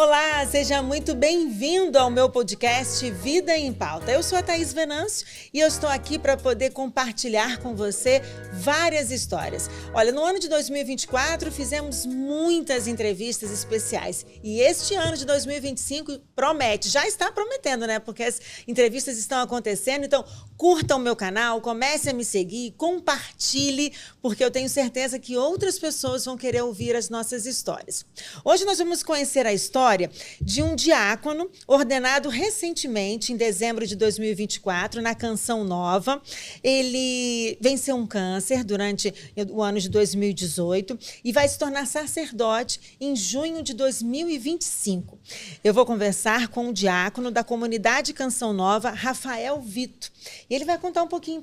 Olá, seja muito bem-vindo ao meu podcast Vida em Pauta. Eu sou a Thaís Venâncio e eu estou aqui para poder compartilhar com você várias histórias. Olha, no ano de 2024 fizemos muitas entrevistas especiais e este ano de 2025 promete, já está prometendo, né? Porque as entrevistas estão acontecendo, então curta o meu canal, comece a me seguir, compartilhe, porque eu tenho certeza que outras pessoas vão querer ouvir as nossas histórias. Hoje nós vamos conhecer a história de um diácono ordenado recentemente, em dezembro de 2024, na Canção Nova. Ele venceu um câncer durante o ano de 2018 e vai se tornar sacerdote em junho de 2025. Eu vou conversar com o diácono da comunidade Canção Nova, Rafael Vito. E ele vai contar um pouquinho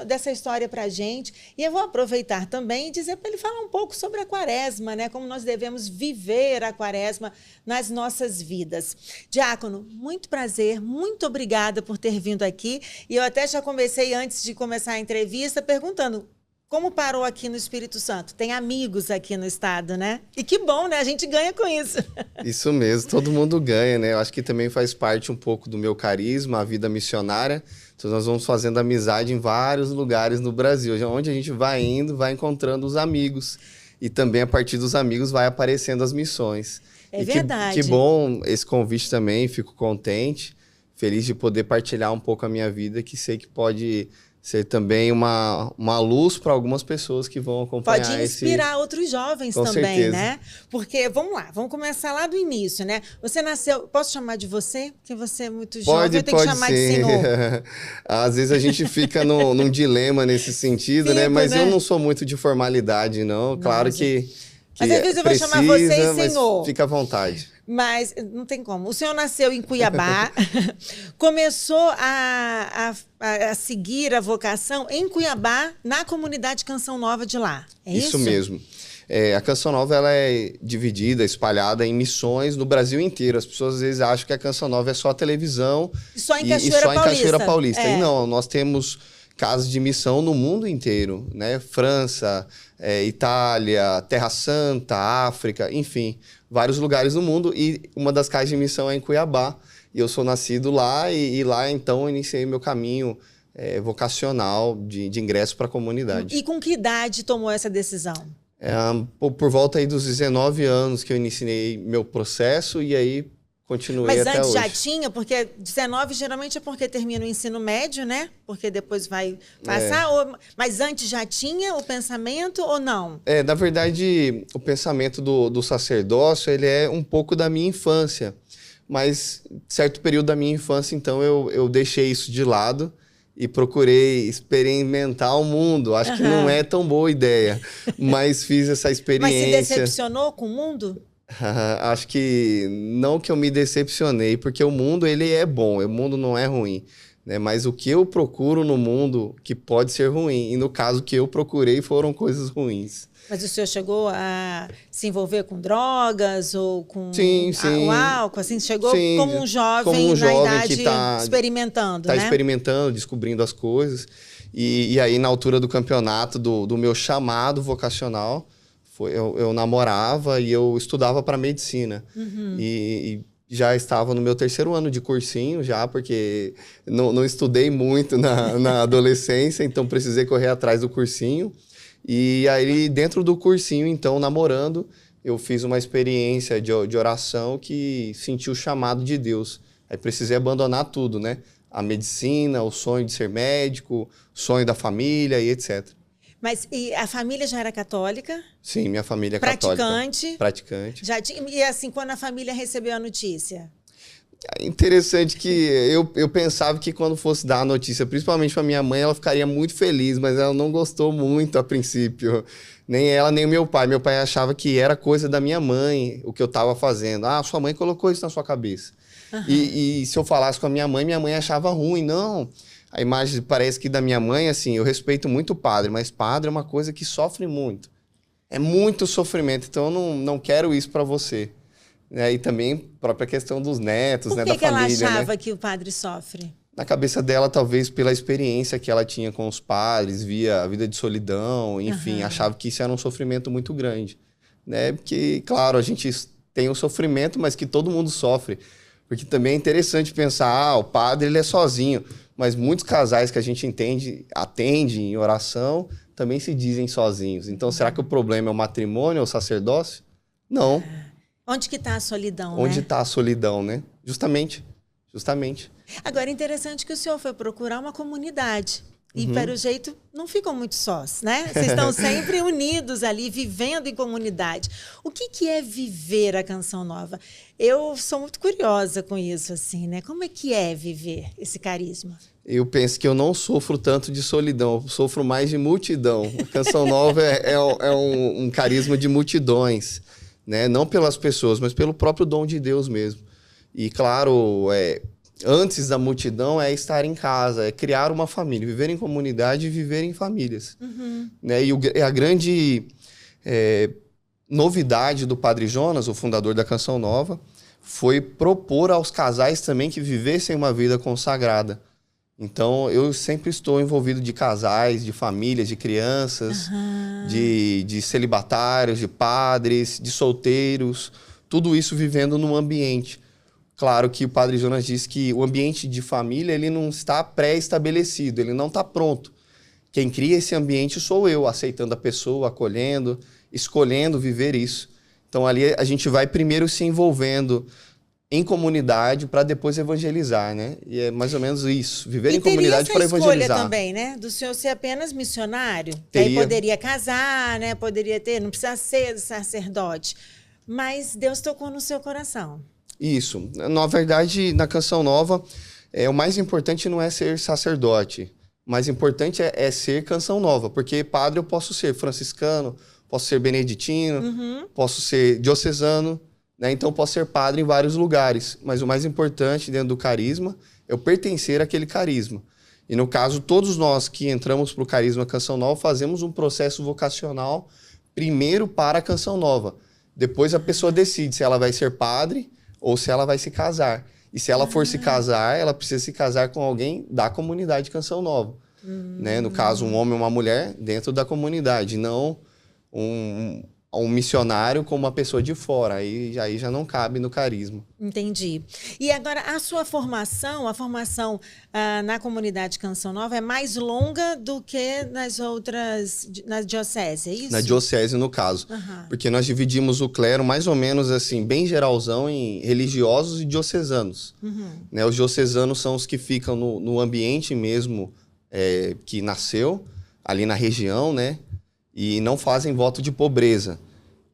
dessa história para a gente. E eu vou aproveitar também e dizer para ele falar um pouco sobre a quaresma, né? Como nós devemos viver a quaresma nas nossas vidas. Diácono, muito prazer, muito obrigada por ter vindo aqui. E eu até já comecei, antes de começar a entrevista, perguntando como parou aqui no Espírito Santo. Tem amigos aqui no estado, né? E que bom, né? A gente ganha com isso. Isso mesmo, todo mundo ganha, né? Eu acho que também faz parte um pouco do meu carisma, a vida missionária. Então nós vamos fazendo amizade em vários lugares no Brasil. Onde a gente vai indo, vai encontrando os amigos. E também a partir dos amigos vai aparecendo as missões. É verdade. Que bom esse convite também, fico contente, feliz de poder partilhar um pouco a minha vida, que sei que pode ser também uma luz para algumas pessoas que vão acompanhar. Pode inspirar outros jovens Com também, certeza. né? Porque, vamos lá, vamos começar lá do início, né? Você nasceu, posso chamar de você? Porque você é muito jovem, eu tenho que chamar de senhor. Às vezes a gente fica num dilema nesse sentido, né? Mas eu não sou muito de formalidade, não. Claro que mas às vezes eu vou chamar você e senhor. Fica à vontade. Mas não tem como. O senhor nasceu em Cuiabá, começou a seguir a vocação em Cuiabá, na comunidade Canção Nova de lá. É isso? Isso mesmo. A Canção Nova ela é dividida, espalhada em missões no Brasil inteiro. As pessoas às vezes acham que a Canção Nova é só televisão e só em Cachoeira Paulista. É. E não, nós temos casas de missão no mundo inteiro, né? França, Itália, Terra Santa, África, enfim, vários lugares no mundo. E uma das casas de missão é em Cuiabá. E eu sou nascido lá e lá, então, eu iniciei meu caminho vocacional de ingresso para a comunidade. E com que idade tomou essa decisão? Por volta aí dos 19 anos que eu iniciei meu processo e aí continuei até hoje. Mas antes já tinha, porque 19 geralmente é porque termina o ensino médio, né? Porque depois vai passar. Mas antes já tinha o pensamento ou não? Na verdade, o pensamento do sacerdócio, ele é um pouco da minha infância. Mas, certo período da minha infância, então, eu deixei isso de lado e procurei experimentar o mundo. Acho que não é tão boa ideia, mas fiz essa experiência. Mas se decepcionou com o mundo? Acho que não que eu me decepcionei, porque o mundo ele é bom, o mundo não é ruim, né? Mas o que eu procuro no mundo que pode ser ruim, e no caso que eu procurei foram coisas ruins. Mas o senhor chegou a se envolver com drogas ou com o álcool? Assim, chegou como um jovem na idade que tá experimentando, né? Está experimentando, descobrindo as coisas. E aí, na altura do campeonato, do meu chamado vocacional, eu namorava e eu estudava para medicina. E já estava no meu 3º ano de cursinho, porque não estudei muito na adolescência, então precisei correr atrás do cursinho. E aí, dentro do cursinho, então, namorando, eu fiz uma experiência de oração que senti o chamado de Deus. Aí precisei abandonar tudo, né? A medicina, o sonho de ser médico, o sonho da família e etc. Mas e a família já era católica? Sim, minha família é praticante? Praticante. Já tinha, e assim, quando a família recebeu a notícia? Interessante que eu pensava que quando fosse dar a notícia, principalmente para minha mãe, ela ficaria muito feliz, mas ela não gostou muito a princípio. Nem ela, nem o meu pai. Meu pai achava que era coisa da minha mãe, o que eu estava fazendo. Sua mãe colocou isso na sua cabeça. E se eu falasse com a minha mãe achava ruim. Não, a imagem parece que da minha mãe, assim, eu respeito muito o padre, mas padre é uma coisa que sofre muito. É muito sofrimento, então eu não quero isso para você. E também a própria questão dos netos, da família. Por que ela achava que o padre sofre? Na cabeça dela, talvez pela experiência que ela tinha com os padres, via a vida de solidão, enfim, achava que isso era um sofrimento muito grande. Porque, claro, a gente tem o sofrimento, mas que todo mundo sofre. Porque também é interessante pensar, o padre ele é sozinho, mas muitos casais que a gente atende em oração, também se dizem sozinhos. Então, será que o problema é o matrimônio ou o sacerdócio? Não. Onde que está a solidão, Onde está a solidão, né? Justamente. Agora, é interessante que o senhor foi procurar uma comunidade. E, pelo jeito, não ficam muito sós, né? Vocês estão sempre unidos ali, vivendo em comunidade. O que é viver a Canção Nova? Eu sou muito curiosa com isso, assim, né? Como é que é viver esse carisma? Eu penso que eu não sofro tanto de solidão, eu sofro mais de multidão. A Canção Nova é um carisma de multidões, né? Não pelas pessoas, mas pelo próprio dom de Deus mesmo. E, claro, antes da multidão é estar em casa, é criar uma família, viver em comunidade e viver em famílias. Né? E a grande novidade do Padre Jonas, o fundador da Canção Nova, foi propor aos casais também que vivessem uma vida consagrada. Então, eu sempre estou envolvido de casais, de famílias, de crianças, de celibatários, de padres, de solteiros, tudo isso vivendo num ambiente. Claro que o Padre Jonas diz que o ambiente de família ele não está pré-estabelecido, ele não está pronto. Quem cria esse ambiente sou eu, aceitando a pessoa, acolhendo, escolhendo viver isso. Então ali a gente vai primeiro se envolvendo em comunidade para depois evangelizar, né? E é mais ou menos isso, viver em comunidade para evangelizar. E teria essa escolha também, né? Do senhor ser apenas missionário. Aí poderia casar, né? Poderia ter, não precisa ser sacerdote. Mas Deus tocou no seu coração. Isso. Na verdade, na Canção Nova, o mais importante não é ser sacerdote. O mais importante é ser Canção Nova. Porque padre eu posso ser franciscano, posso ser beneditino, posso ser diocesano, né? Então, posso ser padre em vários lugares. Mas o mais importante dentro do carisma é eu pertencer àquele carisma. E no caso, todos nós que entramos para o carisma Canção Nova fazemos um processo vocacional primeiro para a Canção Nova. Depois a pessoa decide se ela vai ser padre ou se ela vai se casar. E se ela for se casar, ela precisa se casar com alguém da comunidade Canção Nova. Né? No caso, um homem ou uma mulher dentro da comunidade, não um missionário com uma pessoa de fora. Aí já não cabe no carisma. Entendi. E agora, a sua formação, na comunidade Canção Nova é mais longa do que na diocese, é isso? Na diocese, no caso. Porque nós dividimos o clero mais ou menos assim, bem geralzão, em religiosos e diocesanos. Né? Os diocesanos são os que ficam no ambiente mesmo que nasceu, ali na região, né? E não fazem voto de pobreza.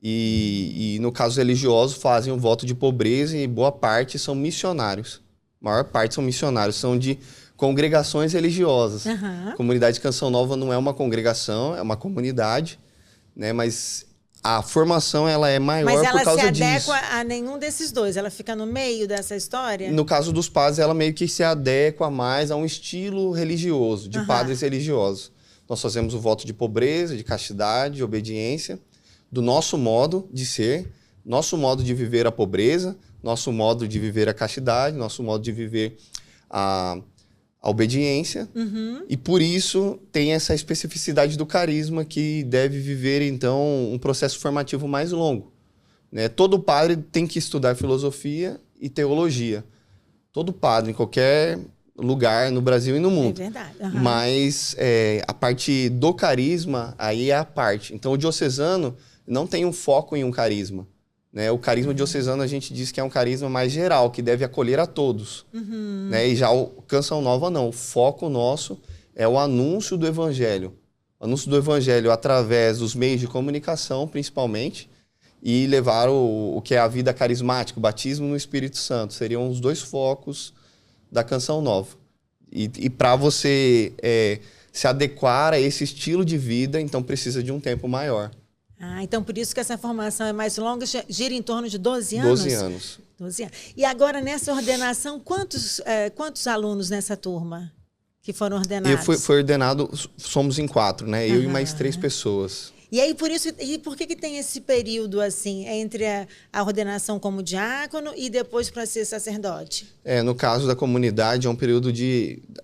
E no caso religioso, fazem o voto de pobreza e boa parte são missionários. A maior parte são missionários, são de congregações religiosas. A comunidade Canção Nova não é uma congregação, é uma comunidade, né? Mas a formação ela é maior por causa disso. Mas ela se adequa a nenhum desses dois? Ela fica no meio dessa história? No caso dos padres, ela meio que se adequa mais a um estilo religioso, de padres religiosos. Nós fazemos o voto de pobreza, de castidade, de obediência, do nosso modo de ser, nosso modo de viver a pobreza, nosso modo de viver a castidade, nosso modo de viver a obediência. E por isso tem essa especificidade do carisma que deve viver, então, um processo formativo mais longo. Né? Todo padre tem que estudar filosofia e teologia. Todo padre, em qualquer lugar no Brasil e no mundo. É verdade. Mas a parte do carisma, aí é a parte. Então, o diocesano não tem um foco em um carisma. Né? O carisma diocesano, a gente diz que é um carisma mais geral, que deve acolher a todos. Né? E já o Canção Nova, não. O foco nosso é o anúncio do evangelho. O anúncio do evangelho através dos meios de comunicação, principalmente, e levar o que é a vida carismática, o batismo no Espírito Santo. Seriam os dois focos da Canção Nova. E para você se adequar a esse estilo de vida, então precisa de um tempo maior. Então por isso que essa formação é mais longa, gira em torno de 12 anos? 12 anos. 12 anos. E agora, nessa ordenação, quantos alunos nessa turma que foram ordenados? Eu fui ordenado, somos em 4, né? Eu e mais 3 pessoas. E aí, por que tem esse período, assim, entre a ordenação como diácono e depois para ser sacerdote? No caso da comunidade, é um período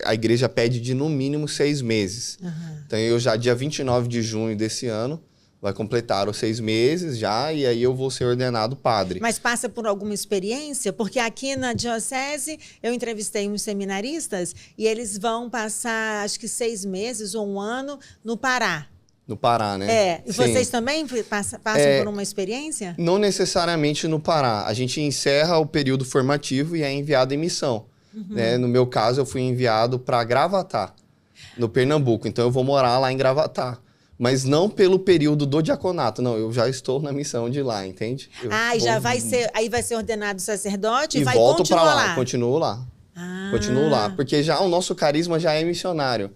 a igreja pede de no mínimo 6 meses. Então, eu já, dia 29 de junho desse ano, Vai completar os 6 meses já, e aí eu vou ser ordenado padre. Mas passa por alguma experiência? Porque aqui na diocese eu entrevistei uns seminaristas e eles vão passar, acho que 6 meses ou 1 ano no Pará. No Pará, né? E Sim. vocês também passam por uma experiência? Não necessariamente no Pará. A gente encerra o período formativo e é enviado em missão. Né? No meu caso, eu fui enviado para Gravatá, no Pernambuco. Então, eu vou morar lá em Gravatá. Mas não pelo período do diaconato. Não, eu já estou na missão de lá, entende? Aí vai ser ordenado sacerdote e vai volto continuar para lá. Continuo lá. Continuo lá. Porque já o nosso carisma já é missionário.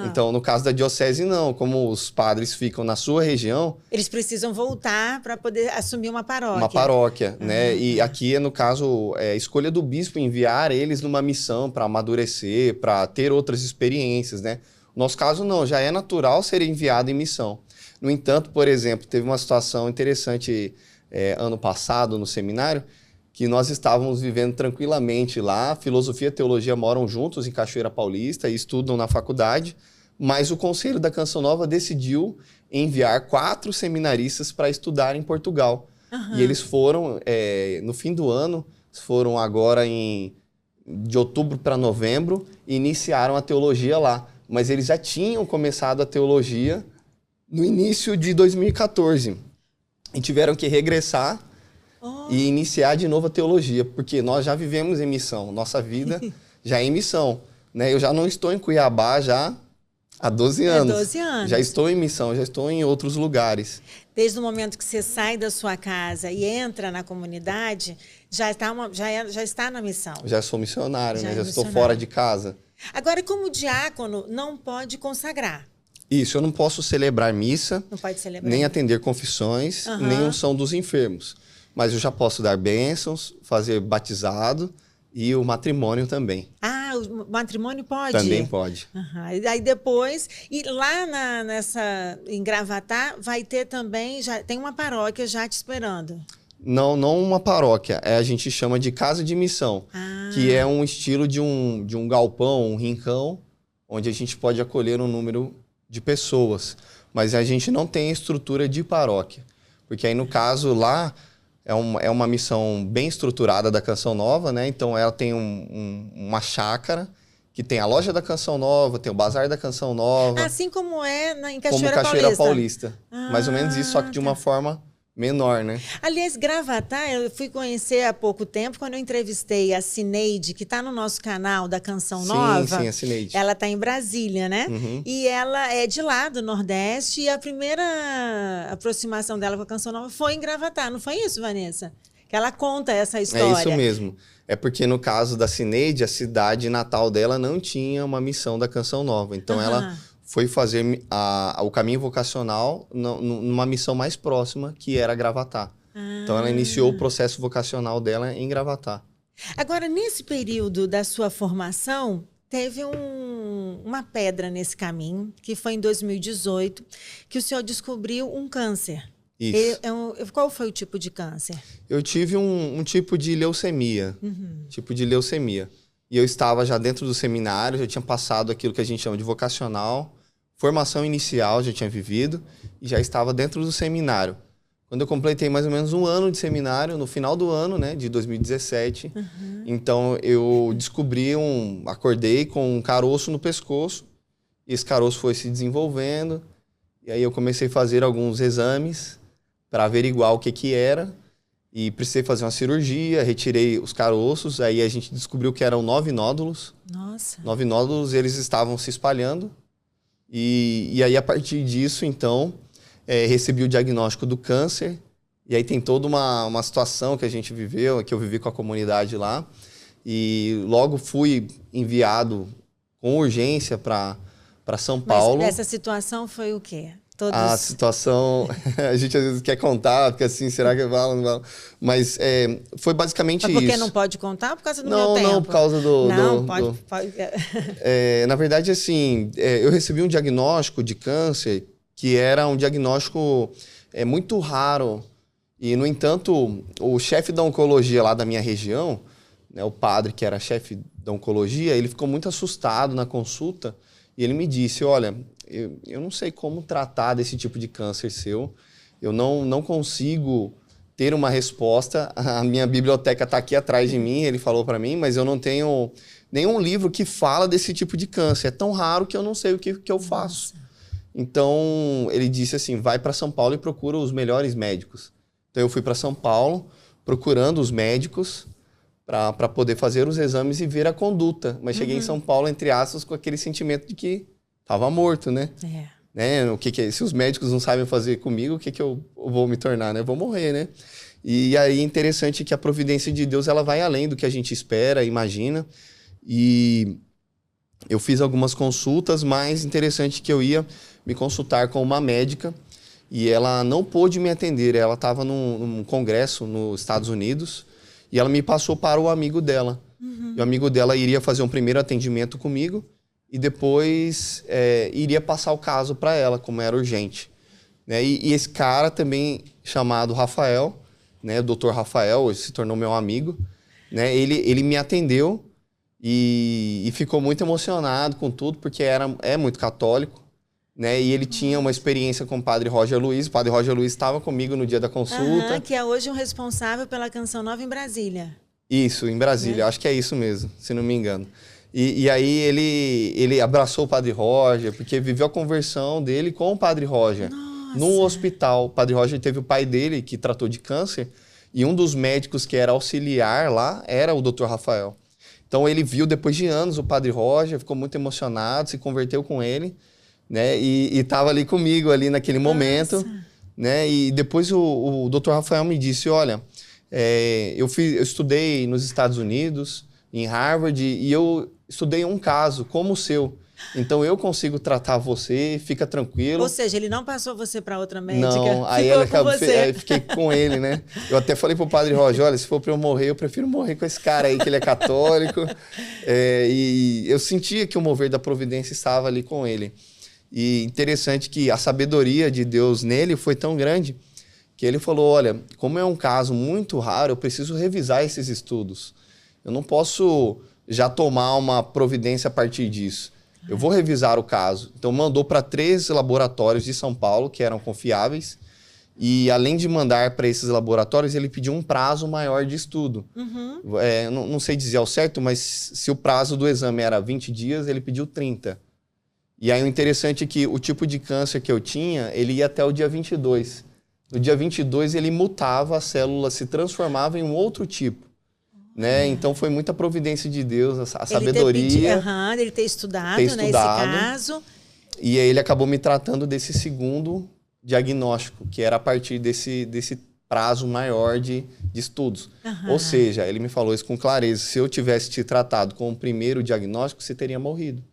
Então, no caso da diocese, não. Como os padres ficam na sua região... Eles precisam voltar para poder assumir uma paróquia. Uma paróquia, né? E aqui, no caso, é escolha do bispo enviar eles numa missão para amadurecer, para ter outras experiências, né? No nosso caso, não. Já é natural ser enviado em missão. No entanto, por exemplo, teve uma situação interessante ano passado no seminário, que nós estávamos vivendo tranquilamente lá, filosofia e teologia moram juntos em Cachoeira Paulista e estudam na faculdade, mas o Conselho da Canção Nova decidiu enviar 4 seminaristas para estudar em Portugal. E eles foram, no fim do ano, foram agora de outubro para novembro, e iniciaram a teologia lá. Mas eles já tinham começado a teologia no início de 2014. E tiveram que regressar e iniciar de novo a teologia, porque nós já vivemos em missão, nossa vida já é em missão. Né? Eu já não estou em Cuiabá já há 12 anos. 12 anos. Já estou em missão, já estou em outros lugares. Desde o momento que você sai da sua casa e entra na comunidade, já está na missão. Já sou missionário, Já né? é Já estou missionário. fora de casa. Agora, como diácono, não pode consagrar. Isso, eu não posso celebrar missa, Não pode celebrar. nem atender confissões, nem unção dos enfermos. Mas eu já posso dar bênçãos, fazer batizado e o matrimônio também. O matrimônio pode? Também pode. E aí depois, e lá em Gravatá, vai ter também, já tem uma paróquia já te esperando. Não uma paróquia, a gente chama de casa de missão, que é um estilo de um galpão, um rincão, onde a gente pode acolher um número de pessoas. Mas a gente não tem estrutura de paróquia, porque aí no caso lá é uma missão bem estruturada da Canção Nova, né? Então ela tem uma chácara, que tem a loja da Canção Nova, tem o bazar da Canção Nova. Assim como é em como Cachoeira Paulista. Mais ou menos isso, só que de uma forma menor, né? Aliás, Gravatá, eu fui conhecer há pouco tempo, quando eu entrevistei a Cineide, que está no nosso canal da Canção Nova. Sim, a Cineide. Ela está em Brasília, né? E ela é de lá, do Nordeste, e a primeira aproximação dela com a Canção Nova foi em Gravatá. Não foi isso, Vanessa? Que ela conta essa história. É isso mesmo. É porque no caso da Cineide, a cidade natal dela não tinha uma missão da Canção Nova. Então ela foi fazer o caminho vocacional numa missão mais próxima, que era Gravatá. Então ela iniciou o processo vocacional dela em Gravatá. Agora, nesse período da sua formação, teve uma pedra nesse caminho, que foi em 2018, que o senhor descobriu um câncer. Isso. Qual foi o tipo de câncer? Eu tive um tipo de leucemia. Tipo de leucemia. E eu estava já dentro do seminário, já tinha passado aquilo que a gente chama de vocacional, formação inicial, já tinha vivido, e já estava dentro do seminário. Quando eu completei mais ou menos 1 ano de seminário, no final do ano, né, de 2017, então eu acordei com um caroço no pescoço, e esse caroço foi se desenvolvendo, e aí eu comecei a fazer alguns exames para averiguar o que era, e precisei fazer uma cirurgia, retirei os caroços, aí a gente descobriu que eram 9 nódulos. Nossa. 9 nódulos, eles estavam se espalhando. E aí, a partir disso, então, recebi o diagnóstico do câncer. E aí tem toda uma situação que a gente viveu, que eu vivi com a comunidade lá. E logo fui enviado com urgência para São Paulo. Mas essa situação foi o quê? A situação, a gente às vezes quer contar, porque assim, será que fala, não fala? Mas foi basicamente isso. Mas porque não pode contar? Por causa do meu tempo? Não, por causa do... Não, pode. Na verdade, assim, eu recebi um diagnóstico de câncer que era um diagnóstico muito raro. E, no entanto, o chefe da oncologia lá da minha região, né, o padre que era chefe da oncologia, ele ficou muito assustado na consulta. E ele me disse, olha, eu não sei como tratar desse tipo de câncer seu. Eu não consigo ter uma resposta. A minha biblioteca está aqui atrás de mim, ele falou para mim, mas eu não tenho nenhum livro que fala desse tipo de câncer. É tão raro que eu não sei o que eu faço. Nossa. Então, ele disse assim, vai para São Paulo e procura os melhores médicos. Então, eu fui para São Paulo procurando os médicos para poder fazer os exames e ver a conduta. Mas cheguei em São Paulo, entre aspas, com aquele sentimento de que estava morto, né? Né? Se os médicos não sabem fazer comigo, o que eu vou me tornar, né? Eu vou morrer, né? E aí é interessante que a providência de Deus ela vai além do que a gente espera, imagina. E eu fiz algumas consultas, mas interessante que eu ia me consultar com uma médica e ela não pôde me atender. Ela estava num congresso nos Estados Unidos e ela me passou para o amigo dela. E o amigo dela iria fazer um primeiro atendimento comigo e depois iria passar o caso para ela, como era urgente. Né? E esse cara também, chamado Rafael, né? O Dr. Rafael, hoje se tornou meu amigo, né? Ele me atendeu e ficou muito emocionado com tudo, porque é muito católico. Né? E ele tinha uma experiência com o Padre Roger Luiz. O Padre Roger Luiz estava comigo no dia da consulta. Que é hoje um responsável pela Canção Nova em Brasília. Isso, em Brasília. Acho que é isso mesmo, se não me engano. E aí ele abraçou o Padre Roger, porque viveu a conversão dele com o Padre Roger. Nossa. Num hospital. O Padre Roger teve o pai dele, que tratou de câncer, e um dos médicos que era auxiliar lá era o Dr. Rafael. Então ele viu, depois de anos, o Padre Roger, ficou muito emocionado, se converteu com ele. Né? E estava ali comigo ali naquele momento, né? E depois o Dr. Rafael me disse, olha, eu estudei nos Estados Unidos, em Harvard, e eu estudei um caso como o seu. Então eu consigo tratar você, fica tranquilo. Ou seja, ele não passou você para outra médica? Não, aí ela acabou, aí fiquei com ele, né? Eu até falei pro Padre Roger, olha, se for para eu morrer, eu prefiro morrer com esse cara aí, que ele é católico. E eu sentia que o mover da providência estava ali com ele. E interessante que a sabedoria de Deus nele foi tão grande que ele falou, olha, como é um caso muito raro, eu preciso revisar esses estudos. Eu não posso já tomar uma providência a partir disso. Eu vou revisar o caso. Então mandou para 3 laboratórios de São Paulo, que eram confiáveis. E além de mandar para esses laboratórios, ele pediu um prazo maior de estudo. Não sei dizer ao certo, mas se o prazo do exame era 20 dias, ele pediu 30. E aí o interessante é que o tipo de câncer que eu tinha, ele ia até o dia 22. No dia 22 ele mutava, a célula se transformava em um outro tipo. Né? Então foi muita providência de Deus, a sabedoria. Ele ter estudado, né, esse caso. E aí ele acabou me tratando desse segundo diagnóstico, que era a partir desse prazo maior de estudos. Ou seja, ele me falou isso com clareza, se eu tivesse te tratado com o primeiro diagnóstico, você teria morrido.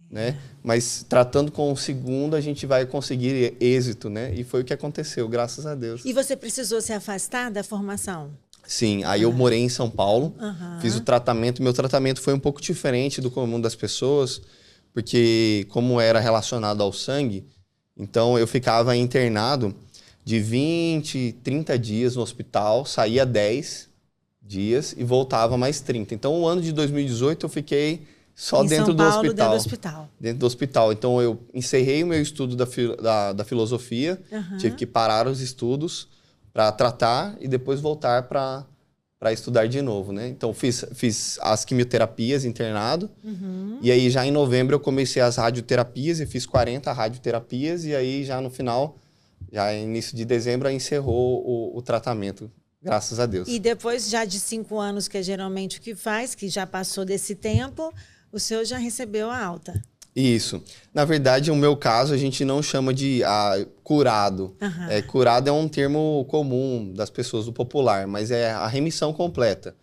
Né? Mas tratando com o segundo, a gente vai conseguir êxito, né? E foi o que aconteceu, graças a Deus. E você precisou se afastar da formação? Sim, aí eu morei em São Paulo, fiz o tratamento. Meu tratamento foi um pouco diferente do comum das pessoas, porque como era relacionado ao sangue, então eu ficava internado de 20, 30 dias no hospital, saía 10 dias e voltava mais 30. Então o ano de 2018 eu fiquei só dentro do hospital. Dentro do hospital. Então, eu encerrei o meu estudo da filosofia, tive que parar os estudos para tratar e depois voltar para estudar de novo, né? Então, fiz as quimioterapias internado e aí já em novembro eu comecei as radioterapias e fiz 40 radioterapias e aí já no final, já início de dezembro, encerrou o tratamento. Graças a Deus. E depois já de 5 anos, que é geralmente o que faz, que já passou desse tempo, o senhor já recebeu a alta. Isso. Na verdade, no meu caso, a gente não chama de curado. Curado é um termo comum das pessoas, do popular, mas é a remissão completa.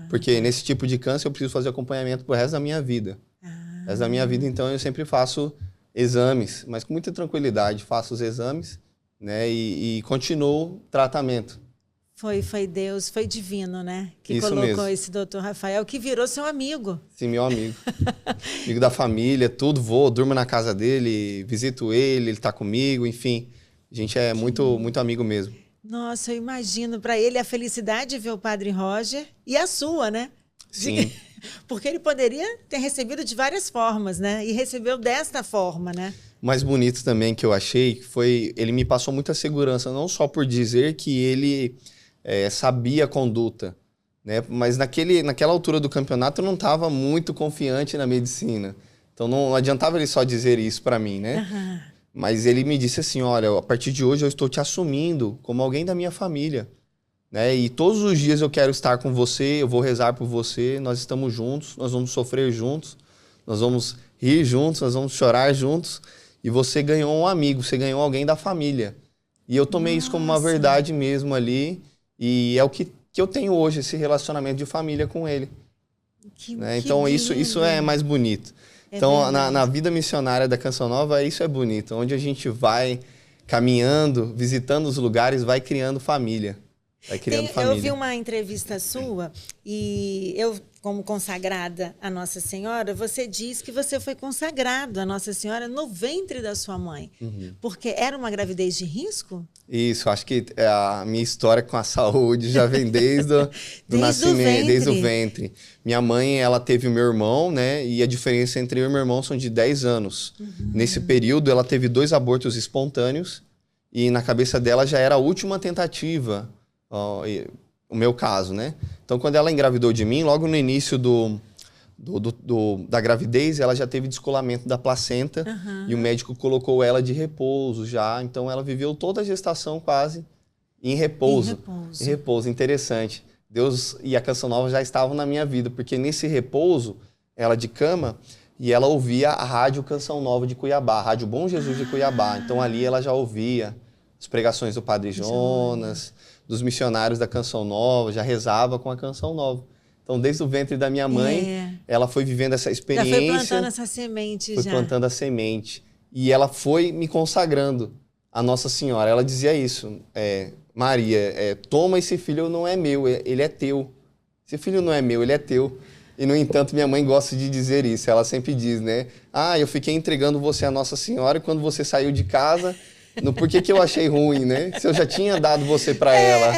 Porque nesse tipo de câncer eu preciso fazer acompanhamento pro resto da minha vida. O resto da minha vida, então, eu sempre faço exames, mas com muita tranquilidade faço os exames, né, e continuo o tratamento. Foi Deus, foi divino, né? Que Isso colocou mesmo. Esse doutor Rafael, que virou seu amigo. Sim, meu amigo. Amigo da família, tudo. Durmo na casa dele, visito ele tá comigo, enfim. A gente é muito, muito amigo mesmo. Nossa, eu imagino para ele a felicidade de ver o Padre Roger e a sua, né? Sim. Porque ele poderia ter recebido de várias formas, né? E recebeu desta forma, né? O mais bonito também que eu achei foi... Ele me passou muita segurança, não só por dizer que ele sabia a conduta, né? Mas naquela altura do campeonato eu não estava muito confiante na medicina. Então não adiantava ele só dizer isso para mim, né? Aham. Mas ele me disse assim, olha, a partir de hoje eu estou te assumindo como alguém da minha família, né? E todos os dias eu quero estar com você, eu vou rezar por você, nós estamos juntos, nós vamos sofrer juntos, nós vamos rir juntos, nós vamos chorar juntos. E você ganhou um amigo, você ganhou alguém da família. E eu tomei isso como uma verdade mesmo ali. E é o que eu tenho hoje, esse relacionamento de família com ele. Né? Então isso é mais bonito. Então na vida missionária da Canção Nova, isso é bonito. Onde a gente vai caminhando, visitando os lugares, vai criando família. Vai criando família. Eu vi uma entrevista sua e eu, como consagrada a Nossa Senhora, você diz que você foi consagrado a Nossa Senhora no ventre da sua mãe. Uhum. Porque era uma gravidez de risco? Isso, acho que a minha história com a saúde já vem desde o nascimento, desde o ventre. Minha mãe, ela teve o meu irmão, né? E a diferença entre eu e meu irmão são de 10 anos. Uhum. Nesse período, ela teve 2 abortos espontâneos e na cabeça dela já era a última tentativa. O meu caso, né? Então, quando ela engravidou de mim, logo no início da gravidez, ela já teve descolamento da placenta e o médico colocou ela de repouso já. Então, ela viveu toda a gestação quase em repouso. Em repouso, interessante. Deus e a Canção Nova já estavam na minha vida, porque nesse repouso, ela de cama, e ela ouvia a Rádio Canção Nova de Cuiabá, a Rádio Bom Jesus de Cuiabá. Então, ali ela já ouvia as pregações do Padre Jonas, dos missionários da Canção Nova, já rezava com a Canção Nova. Então, desde o ventre da minha mãe, ela foi vivendo essa experiência. Já foi plantando essa semente. Foi plantando a semente. E ela foi me consagrando a Nossa Senhora. Ela dizia isso, Maria, toma esse filho, não é meu, ele é teu. Esse filho não é meu, ele é teu. E, no entanto, minha mãe gosta de dizer isso. Ela sempre diz, né? Eu fiquei entregando você a Nossa Senhora e quando você saiu de casa... Por que eu achei ruim, né? Se eu já tinha dado você para ela.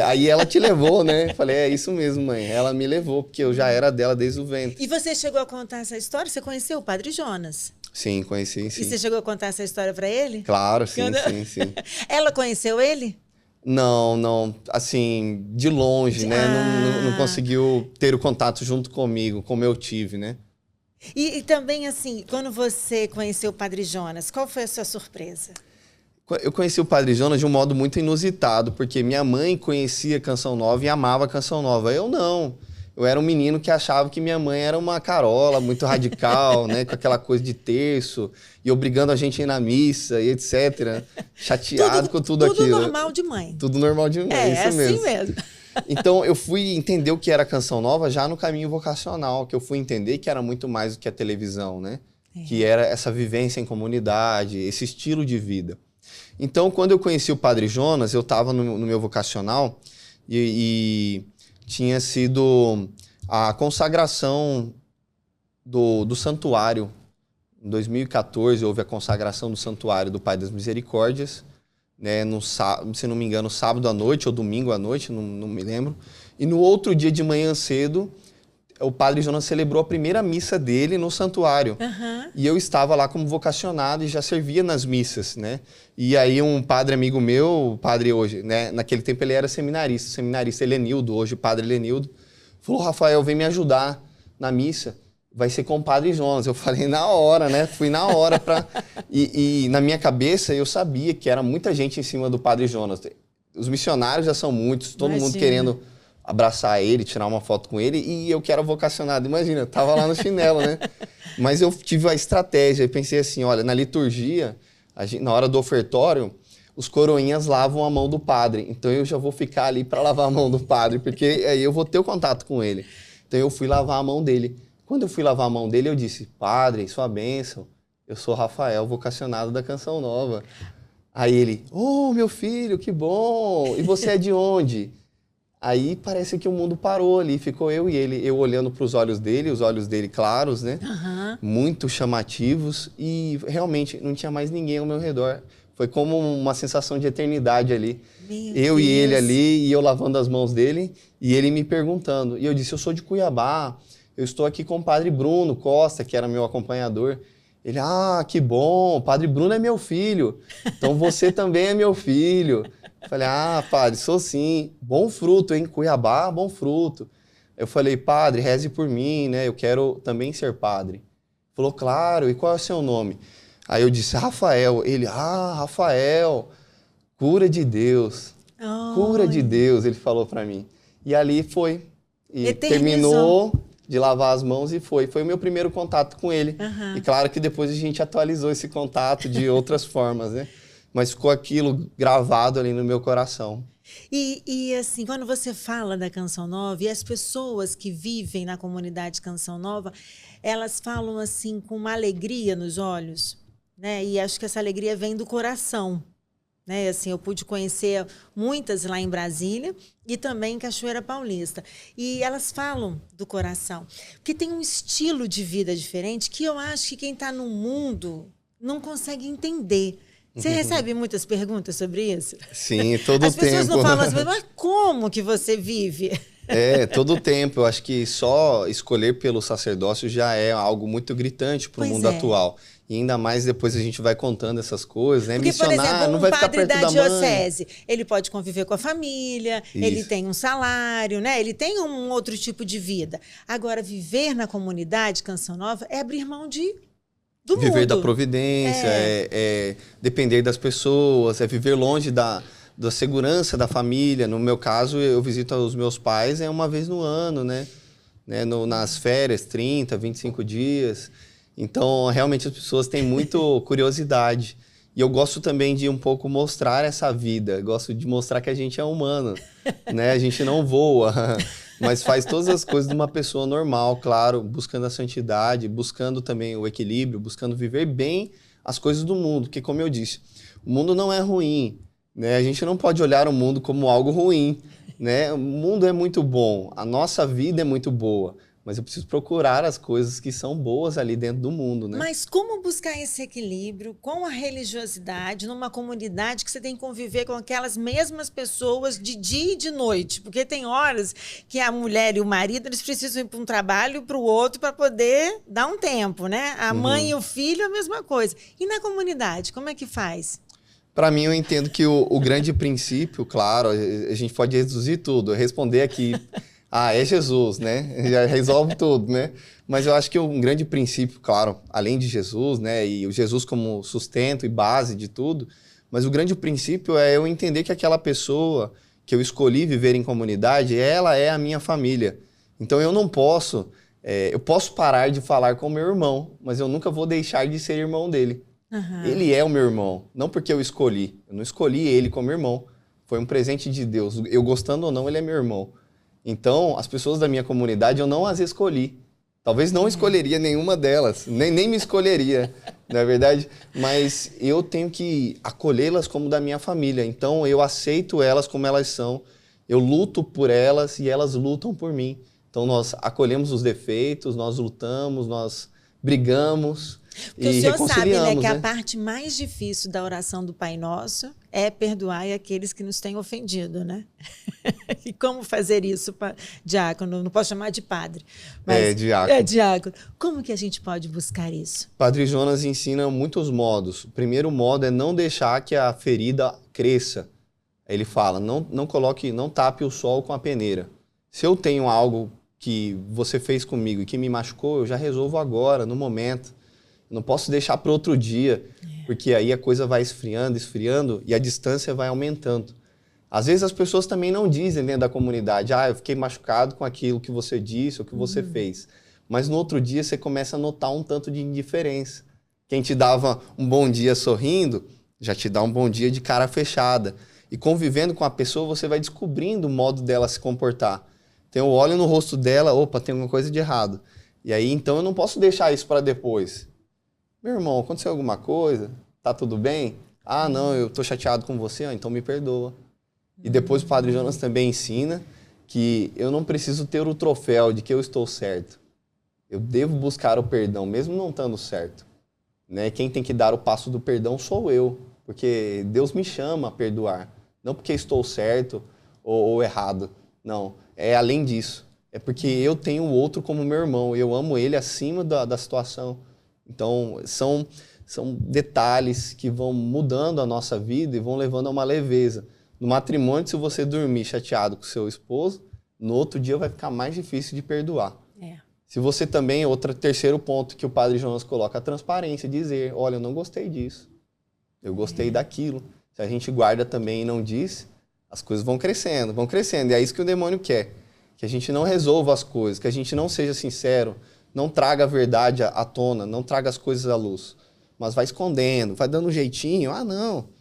Aí ela te levou, né? Falei, é isso mesmo, mãe. Ela me levou, porque eu já era dela desde o ventre. E você chegou a contar essa história? Você conheceu o Padre Jonas? Sim, conheci, sim. E você chegou a contar essa história para ele? Claro, sim. Ela conheceu ele? Não. Assim, de longe, né? Não conseguiu ter o contato junto comigo, como eu tive, né? E também, assim, quando você conheceu o Padre Jonas, qual foi a sua surpresa? Eu conheci o Padre Jonas de um modo muito inusitado, porque minha mãe conhecia Canção Nova e amava Canção Nova. Eu não. Eu era um menino que achava que minha mãe era uma carola muito radical, né? Com aquela coisa de terço e obrigando a gente a ir na missa e etc. Chateado com tudo aquilo. Tudo normal de mãe. Tudo normal de mãe, isso mesmo. Assim mesmo. Então, eu fui entender o que era Canção Nova já no caminho vocacional, que eu fui entender que era muito mais do que a televisão, né? Que era essa vivência em comunidade, esse estilo de vida. Então, quando eu conheci o Padre Jonas, eu estava no meu vocacional e tinha sido a consagração do santuário. Em 2014, houve a consagração do santuário do Pai das Misericórdias, né, se não me engano, sábado à noite ou domingo à noite, não me lembro. E no outro dia de manhã cedo, o Padre Jonas celebrou a primeira missa dele no santuário. E eu estava lá como vocacionado e já servia nas missas, né? E aí um padre amigo meu, o padre hoje, né? Naquele tempo ele era seminarista, o seminarista Helenildo, hoje o padre Helenildo, falou, Rafael, vem me ajudar na missa. Vai ser com o Padre Jonas. Eu falei na hora, né? Fui na hora para... E na minha cabeça eu sabia que era muita gente em cima do Padre Jonas. Os missionários já são muitos, todo mundo querendo abraçar ele, tirar uma foto com ele, e eu que era vocacionado. Imagina, eu tava lá no chinelo, né? Mas eu tive a estratégia, eu pensei assim, olha, na liturgia, na hora do ofertório, os coroinhas lavam a mão do padre. Então eu já vou ficar ali para lavar a mão do padre, porque aí eu vou ter o contato com ele. Então eu fui lavar a mão dele. Quando eu fui lavar a mão dele, eu disse, padre, sua bênção, eu sou Rafael, vocacionado da Canção Nova. Aí ele, meu filho, que bom, e você é de onde? Aí parece que o mundo parou ali, ficou eu e ele, eu olhando para os olhos dele claros, né? Muito chamativos, e realmente não tinha mais ninguém ao meu redor. Foi como uma sensação de eternidade ali. Eu e ele ali, e eu lavando as mãos dele, e ele me perguntando. E eu disse, eu sou de Cuiabá, eu estou aqui com o padre Bruno Costa, que era meu acompanhador. Ele, que bom, Padre Bruno é meu filho, então você também é meu filho. Eu falei, padre, sou sim. Bom fruto, hein? Cuiabá, bom fruto. Eu falei, padre, reze por mim, né? Eu quero também ser padre. Ele falou, claro, e qual é o seu nome? Aí eu disse, Rafael. Ele, Rafael, cura de Deus. Cura de Deus, ele falou pra mim. E ali foi. E terminou de lavar as mãos e foi. Foi o meu primeiro contato com ele. E claro que depois a gente atualizou esse contato de outras formas, né? Mas ficou aquilo gravado ali no meu coração. E assim, quando você fala da Canção Nova, e as pessoas que vivem na comunidade Canção Nova, elas falam assim com uma alegria nos olhos, né? E acho que essa alegria vem do coração, né? Assim, eu pude conhecer muitas lá em Brasília e também em Cachoeira Paulista. E elas falam do coração, porque tem um estilo de vida diferente que eu acho que quem está no mundo não consegue entender. Você recebe muitas perguntas sobre isso? Sim, todo o tempo. As pessoas não falam assim, mas como que você vive? Todo o tempo. Eu acho que só escolher pelo sacerdócio já é algo muito gritante para o mundo atual. E ainda mais depois a gente vai contando essas coisas, né? Porque, missionar, por exemplo, não vai ficar perto da mãe. padre da diocese, ele pode conviver com a família, ele tem um salário, né? Ele tem um outro tipo de vida. Agora, viver na comunidade Canção Nova é abrir mão do viver mundo. Da providência, é depender das pessoas, é viver longe da segurança da família. No meu caso, eu visito os meus pais uma vez no ano, né? Nas férias, 30, 25 dias. Então, realmente, as pessoas têm muito curiosidade. E eu gosto também de um pouco mostrar essa vida. Gosto de mostrar que a gente é humano, né? A gente não voa, mas faz todas as coisas de uma pessoa normal, claro, buscando a santidade, buscando também o equilíbrio, buscando viver bem as coisas do mundo. Porque, como eu disse, o mundo não é ruim, né? A gente não pode olhar o mundo como algo ruim, né? O mundo é muito bom, a nossa vida é muito boa. Mas eu preciso procurar as coisas que são boas ali dentro do mundo, né? Mas como buscar esse equilíbrio com a religiosidade numa comunidade que você tem que conviver com aquelas mesmas pessoas de dia e de noite? Porque tem horas que a mulher e o marido eles precisam ir para um trabalho e para o outro para poder dar um tempo, né? A mãe e o filho, a mesma coisa. E na comunidade, como é que faz? Para mim, eu entendo que o grande princípio, claro, a gente pode reduzir tudo, responder aqui... é Jesus, né? Já resolve tudo, né? Mas eu acho que um grande princípio, claro, além de Jesus, né? E o Jesus como sustento e base de tudo, mas o grande princípio é eu entender que aquela pessoa que eu escolhi viver em comunidade, ela é a minha família. Então eu não posso... eu posso parar de falar com o meu irmão, mas eu nunca vou deixar de ser irmão dele. Ele é o meu irmão, não porque eu escolhi. Eu não escolhi ele como irmão. Foi um presente de Deus. Eu gostando ou não, ele é meu irmão. Então, as pessoas da minha comunidade, eu não as escolhi. Talvez não escolheria nenhuma delas, nem me escolheria, não é verdade? Mas eu tenho que acolhê-las como da minha família. Então, eu aceito elas como elas são, eu luto por elas e elas lutam por mim. Então, nós acolhemos os defeitos, nós lutamos, nós brigamos Porque e o senhor reconciliamos, sabe, né, que né? a parte mais difícil da oração do Pai Nosso é perdoar aqueles que nos têm ofendido, né? E como fazer isso, diácono? Não posso chamar de padre. Mas diácono. Diácono. Como que a gente pode buscar isso? Padre Jonas ensina muitos modos. O primeiro modo é não deixar que a ferida cresça. Ele fala, não tape o sol com a peneira. Se eu tenho algo que você fez comigo e que me machucou, eu já resolvo agora, no momento. Não posso deixar para outro dia, porque aí a coisa vai esfriando, esfriando e a distância vai aumentando. Às vezes as pessoas também não dizem dentro da comunidade, eu fiquei machucado com aquilo que você disse ou que você fez. Mas no outro dia você começa a notar um tanto de indiferença. Quem te dava um bom dia sorrindo, já te dá um bom dia de cara fechada. E convivendo com a pessoa, você vai descobrindo o modo dela se comportar. Então eu olho no rosto dela, opa, tem alguma coisa de errado. E aí, então, eu não posso deixar isso para depois. Meu irmão, aconteceu alguma coisa? Tá tudo bem? Não, eu tô chateado com você, então me perdoa. E depois o Padre Jonas também ensina que eu não preciso ter o troféu de que eu estou certo. Eu devo buscar o perdão, mesmo não estando certo. Né? Quem tem que dar o passo do perdão sou eu, porque Deus me chama a perdoar. Não porque estou certo ou errado, não. É além disso. É porque eu tenho o outro como meu irmão, eu amo ele acima da situação. Então, são detalhes que vão mudando a nossa vida e vão levando a uma leveza. No matrimônio, se você dormir chateado com o seu esposo, no outro dia vai ficar mais difícil de perdoar. Se você também, terceiro ponto que o Padre Jonas coloca, a transparência, dizer, olha, eu não gostei disso, eu gostei daquilo. Se a gente guarda também e não diz, as coisas vão crescendo. E é isso que o demônio quer, que a gente não resolva as coisas, que a gente não seja sincero, não traga a verdade à tona, não traga as coisas à luz, mas vai escondendo, vai dando um jeitinho, não.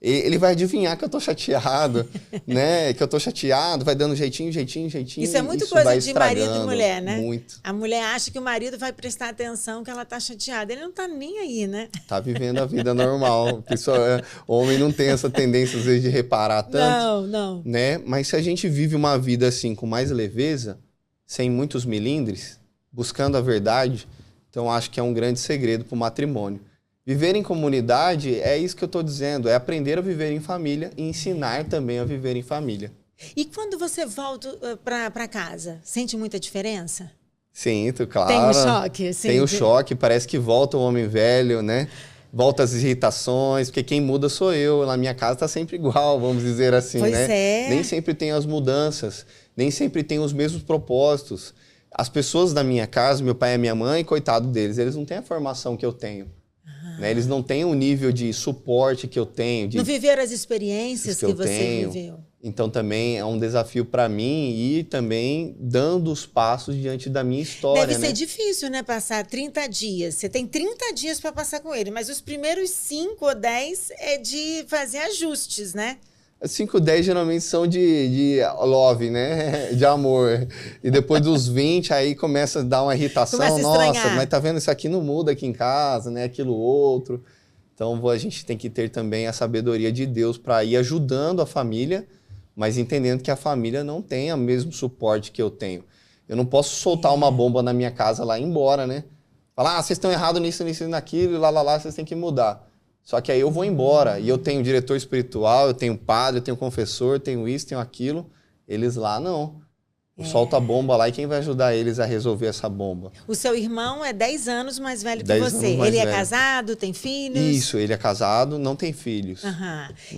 Ele vai adivinhar que eu tô chateado, né? Que eu tô chateado, vai dando jeitinho. Isso é muito coisa de marido e mulher, né? Muito. A mulher acha que o marido vai prestar atenção que ela tá chateada. Ele não tá nem aí, né? Tá vivendo a vida normal. Pessoa, homem não tem essa tendência, às vezes, de reparar tanto. Não. Né? Mas se a gente vive uma vida assim, com mais leveza, sem muitos melindres, buscando a verdade, então acho que é um grande segredo para o matrimônio. Viver em comunidade é isso que eu estou dizendo, é aprender a viver em família e ensinar também a viver em família. E quando você volta para casa, sente muita diferença? Sinto, claro. Tem um choque? Tem o choque, parece que volta o homem velho, né? Volta as irritações, porque quem muda sou eu. Na minha casa está sempre igual, vamos dizer assim, pois né? É. Nem sempre tem as mudanças, nem sempre tem os mesmos propósitos. As pessoas da minha casa, meu pai e minha mãe, coitado deles, eles não têm a formação que eu tenho. Né? Eles não têm o nível de suporte que eu tenho. Não viveram as experiências que você viveu. Então também é um desafio para mim ir também dando os passos diante da minha história. Deve ser difícil, né? Passar 30 dias. Você tem 30 dias para passar com ele, mas os primeiros 5 ou 10 é de fazer ajustes, né? 5, 10 geralmente são de love, né? De amor. E depois dos 20, aí começa a dar uma irritação. Nossa, mas tá vendo? Isso aqui não muda aqui em casa, né? Aquilo outro. Então a gente tem que ter também a sabedoria de Deus para ir ajudando a família, mas entendendo que a família não tem o mesmo suporte que eu tenho. Eu não posso soltar uma bomba na minha casa lá e ir embora, né? Falar, vocês estão errados nisso e naquilo, lá, vocês têm que mudar. Só que aí eu vou embora e eu tenho diretor espiritual, eu tenho padre, eu tenho confessor, tenho isso, tenho aquilo. Eles lá não. Eu solto a bomba lá e quem vai ajudar eles a resolver essa bomba? O seu irmão é 10 anos mais velho que você. Ele é casado, tem filhos? Isso, ele é casado, não tem filhos.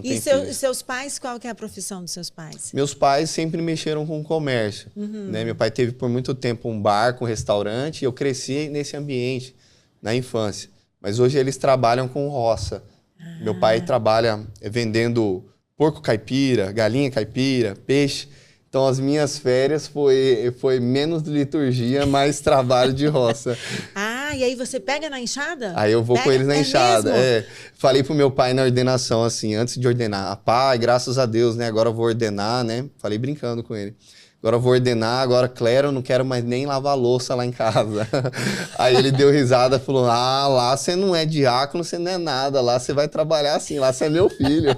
E seus pais, qual que é a profissão dos seus pais? Meus pais sempre mexeram com comércio. Né? Meu pai teve por muito tempo um bar com restaurante e eu cresci nesse ambiente na infância. Mas hoje eles trabalham com roça. Meu pai trabalha vendendo porco caipira, galinha caipira, peixe. Então as minhas férias foi menos liturgia, mais trabalho de roça. E aí você pega na enxada? Aí eu vou com eles na enxada. Mesmo? Falei pro meu pai na ordenação, assim, antes de ordenar. Pai, graças a Deus, né? Agora eu vou ordenar, né? Falei brincando com ele. Agora eu vou ordenar, agora, Clério, eu não quero mais nem lavar louça lá em casa. Aí ele deu risada, falou, lá você não é diácono, você não é nada, lá você vai trabalhar assim, lá você é meu filho.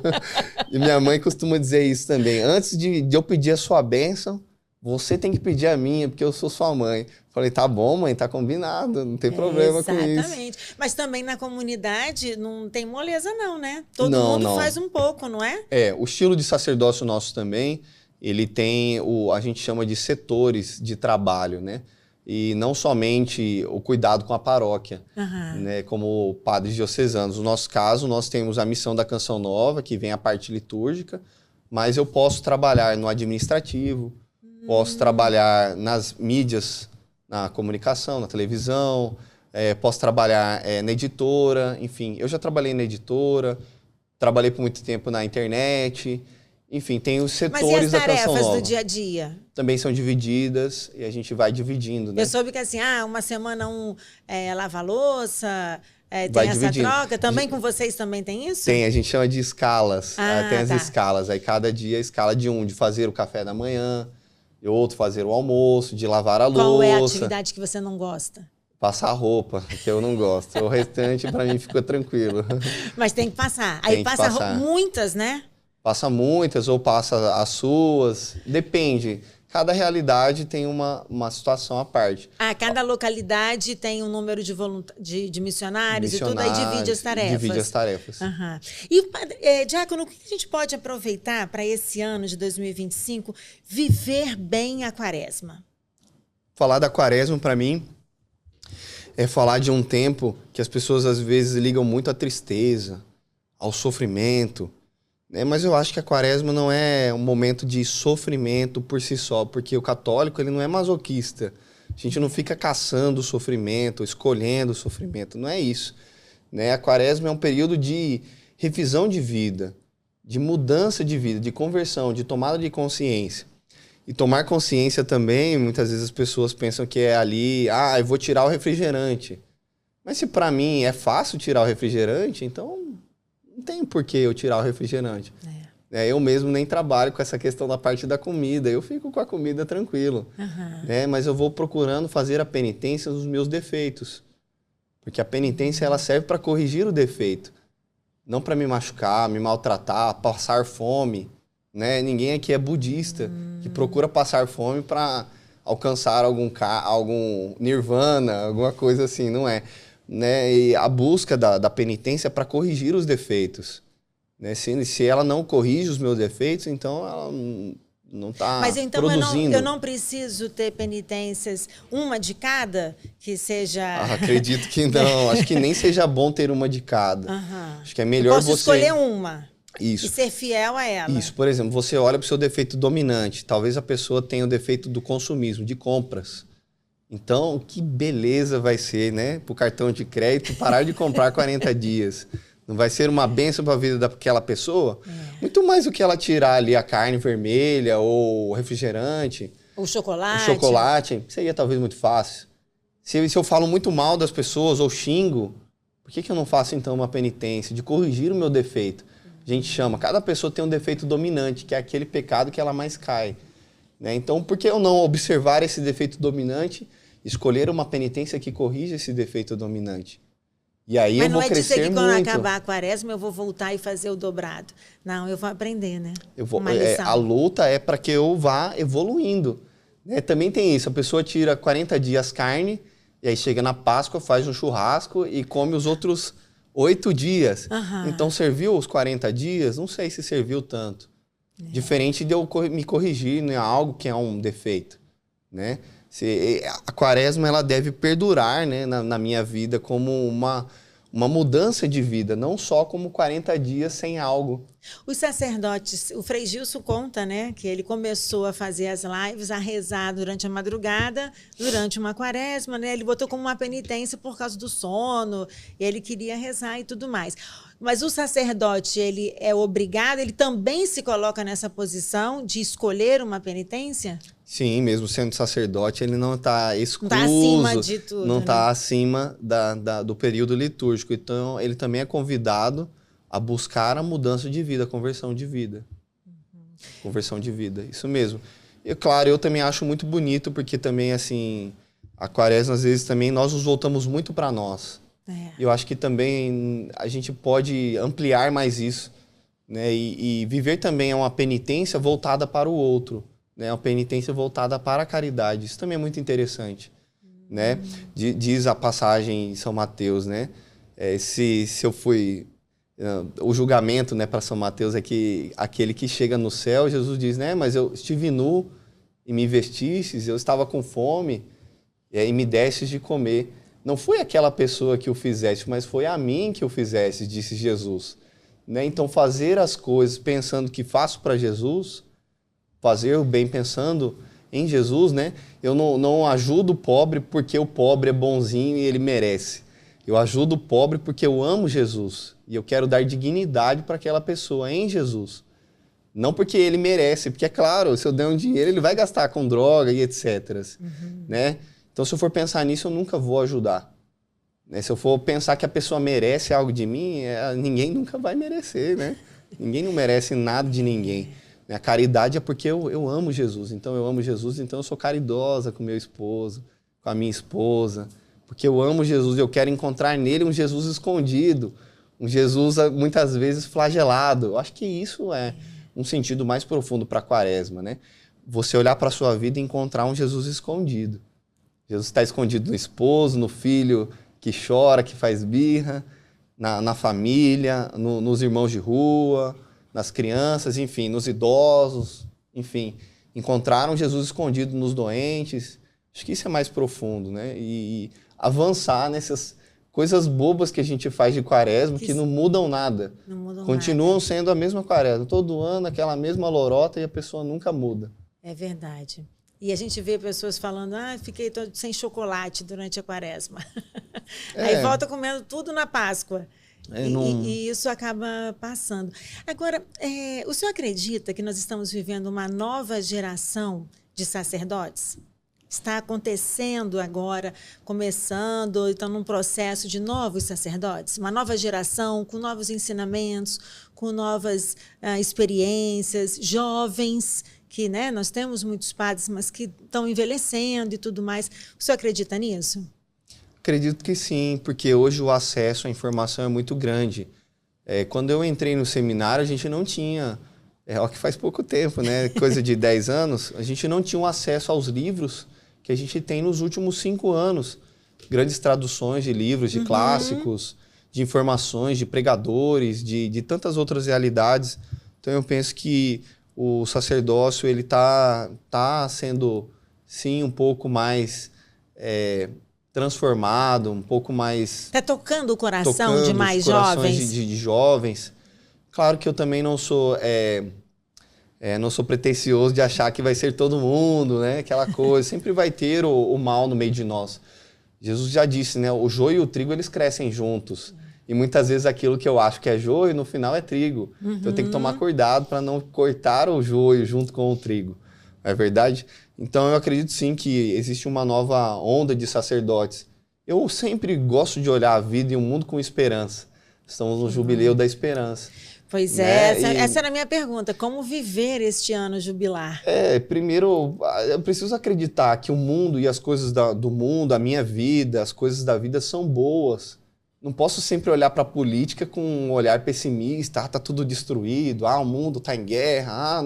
E minha mãe costuma dizer isso também. Antes de eu pedir a sua bênção, você tem que pedir a minha, porque eu sou sua mãe. Falei, tá bom, mãe, tá combinado, não tem problema com isso. Exatamente. Mas também na comunidade não tem moleza não, né? Todo mundo faz um pouco, não é? O estilo de sacerdócio nosso também, ele tem a gente chama de setores de trabalho, né? E não somente o cuidado com a paróquia, né? Como padres diocesanos. No nosso caso, nós temos a missão da Canção Nova, que vem a parte litúrgica, mas eu posso trabalhar no administrativo, posso trabalhar nas mídias, na comunicação, na televisão, posso trabalhar na editora, enfim. Eu já trabalhei na editora, trabalhei por muito tempo na internet. Enfim, tem os setores da Canção Nova. Mas e as tarefas do dia a dia? Também são divididas e a gente vai dividindo, né? Eu soube que assim, uma semana lava a louça, tem vai essa dividindo. troca. Também com vocês também tem isso? Tem, a gente chama de escalas. Tem as escalas. Aí cada dia a escala de fazer o café da manhã, de outro fazer o almoço, de lavar a louça. Qual é a atividade que você não gosta? Passar roupa, que eu não gosto. O restante, para mim, ficou tranquilo. Mas tem que passar. Aí passa muitas, né? Passa muitas ou passa as suas, depende. Cada realidade tem uma situação à parte. Cada localidade tem um número de missionários e tudo, aí divide as tarefas. Divide as tarefas. E, Diácono, o que a gente pode aproveitar para esse ano de 2025 viver bem a quaresma? Falar da quaresma, para mim, é falar de um tempo que as pessoas às vezes ligam muito à tristeza, ao sofrimento, né? Mas eu acho que a quaresma não é um momento de sofrimento por si só, porque o católico ele não é masoquista. A gente não fica caçando o sofrimento, escolhendo o sofrimento, não é isso, né? A quaresma é um período de revisão de vida, de mudança de vida, de conversão, de tomada de consciência. E tomar consciência também, muitas vezes as pessoas pensam que é ali, eu vou tirar o refrigerante. Mas se para mim é fácil tirar o refrigerante, então não tem por que eu tirar o refrigerante. Eu mesmo nem trabalho com essa questão da parte da comida, eu fico com a comida tranquilo. Mas eu vou procurando fazer a penitência dos meus defeitos. Porque a penitência ela serve para corrigir o defeito. Não para me machucar, me maltratar, passar fome. Né? Ninguém aqui é budista que procura passar fome para alcançar algum nirvana, alguma coisa assim, não é. Né? E a busca da penitência é para corrigir os defeitos. Né? Se ela não corrige os meus defeitos, então ela não está Mas então produzindo. eu não preciso ter penitências, uma de cada, que seja... Acredito que não. Acho que nem seja bom ter uma de cada. Acho que é melhor eu posso escolher uma. Isso. E ser fiel a ela. Isso, por exemplo, você olha para o seu defeito dominante. Talvez a pessoa tenha o defeito do consumismo, de compras. Então, que beleza vai ser, né? Para o cartão de crédito parar de comprar 40 dias. Não vai ser uma bênção para a vida daquela pessoa? Muito mais do que ela tirar ali a carne vermelha ou o refrigerante. O chocolate. O chocolate. Seria talvez muito fácil. Se eu falo muito mal das pessoas ou xingo, por que eu não faço então uma penitência de corrigir o meu defeito? A gente chama, cada pessoa tem um defeito dominante, que é aquele pecado que ela mais cai. Né? Então, por que eu não observar esse defeito dominante, escolher uma penitência que corrija esse defeito dominante? E aí eu vou crescer muito. Mas não é dizer que quando acabar a quaresma eu vou voltar e fazer o dobrado. Não, eu vou aprender, né? A luta é para que eu vá evoluindo. Né? Também tem isso, a pessoa tira 40 dias carne, e aí chega na Páscoa, faz um churrasco e come os outros 8 dias. Então, serviu os 40 dias? Não sei se serviu tanto. Diferente de eu me corrigir em algo que é um defeito. Né? A quaresma ela deve perdurar, né, na minha vida como uma mudança de vida, não só como 40 dias sem algo. Os sacerdotes, o Frei Gilson conta, né, que ele começou a fazer as lives, a rezar durante a madrugada, durante uma quaresma, né, ele botou como uma penitência por causa do sono, e ele queria rezar e tudo mais. Mas o sacerdote, ele é obrigado, ele também se coloca nessa posição de escolher uma penitência? Sim, mesmo sendo sacerdote, ele não está excluso, não está acima de tudo, não está acima do período litúrgico. Então, ele também é convidado a buscar a mudança de vida, a conversão de vida. Conversão de vida, isso mesmo. E, claro, eu também acho muito bonito, porque também, assim, a quaresma, às vezes, também nós nos voltamos muito para nós. Eu acho que também a gente pode ampliar mais isso, né? E viver também uma penitência voltada para o outro. Né, uma penitência voltada para a caridade. Isso também é muito interessante. Né? Diz a passagem em São Mateus, né? Se eu fui... o julgamento, né, para São Mateus é que aquele que chega no céu, Jesus diz, né? Mas eu estive nu e me vestistes, eu estava com fome e me destes de comer. Não foi aquela pessoa que o fizeste, mas foi a mim que o fizeste, disse Jesus. Né? Então, fazer as coisas pensando que faço para Jesus... fazer o bem pensando em Jesus, né? Eu não ajudo o pobre porque o pobre é bonzinho e ele merece. Eu ajudo o pobre porque eu amo Jesus. E eu quero dar dignidade para aquela pessoa em Jesus. Não porque ele merece, porque é claro, se eu der um dinheiro, ele vai gastar com droga e etc. Né? Então, se eu for pensar nisso, eu nunca vou ajudar. Né? Se eu for pensar que a pessoa merece algo de mim, ninguém nunca vai merecer, né? Ninguém não merece nada de ninguém. A caridade é porque eu amo Jesus. Então, eu amo Jesus, então eu sou caridosa com meu esposo, com a minha esposa. Porque eu amo Jesus e eu quero encontrar nele um Jesus escondido, um Jesus, muitas vezes, flagelado. Eu acho que isso é um sentido mais profundo para a quaresma, né? Você olhar para a sua vida e encontrar um Jesus escondido. Jesus está escondido no esposo, no filho que chora, que faz birra, na família, nos irmãos de rua... nas crianças, enfim, nos idosos, enfim. Encontraram Jesus escondido nos doentes, Acho que isso é mais profundo, né? E avançar nessas coisas bobas que a gente faz de quaresma que não mudam nada. Não mudam Continuam nada. sendo a mesma quaresma. Todo ano, aquela mesma lorota e a pessoa nunca muda. É verdade. E a gente vê pessoas falando, fiquei sem chocolate durante a quaresma. Aí volta comendo tudo na Páscoa. E isso acaba passando. Agora, o senhor acredita que nós estamos vivendo uma nova geração de sacerdotes? Está acontecendo agora, começando, então num processo de novos sacerdotes? Uma nova geração com novos ensinamentos, com novas experiências, jovens, que nós temos muitos padres, mas que estão envelhecendo e tudo mais. O senhor acredita nisso? Acredito que sim, porque hoje o acesso à informação é muito grande. Quando eu entrei no seminário, a gente não tinha, o que faz pouco tempo, né? Coisa de 10 anos, a gente não tinha um acesso aos livros que a gente tem nos últimos 5 anos. Grandes traduções de livros, de clássicos, de informações, de pregadores, de tantas outras realidades. Então eu penso que o sacerdócio ele tá sendo, sim, um pouco mais transformado, um pouco mais... Está tocando o coração de mais jovens? De jovens. Claro que eu também não sou pretensioso de achar que vai ser todo mundo, né? Aquela coisa. Sempre vai ter o mal no meio de nós. Jesus já disse, né? O joio e o trigo, eles crescem juntos. E muitas vezes aquilo que eu acho que é joio, no final é trigo. Então eu tenho que tomar cuidado para não cortar o joio junto com o trigo. Não é verdade? Então eu acredito sim que existe uma nova onda de sacerdotes. Eu sempre gosto de olhar a vida e o mundo com esperança. Estamos no jubileu da esperança. Pois é, essa era a minha pergunta. Como viver este ano jubilar? Primeiro, eu preciso acreditar que o mundo e as coisas do mundo, a minha vida, as coisas da vida são boas. Não posso sempre olhar para a política com um olhar pessimista, tá tudo destruído, o mundo está em guerra,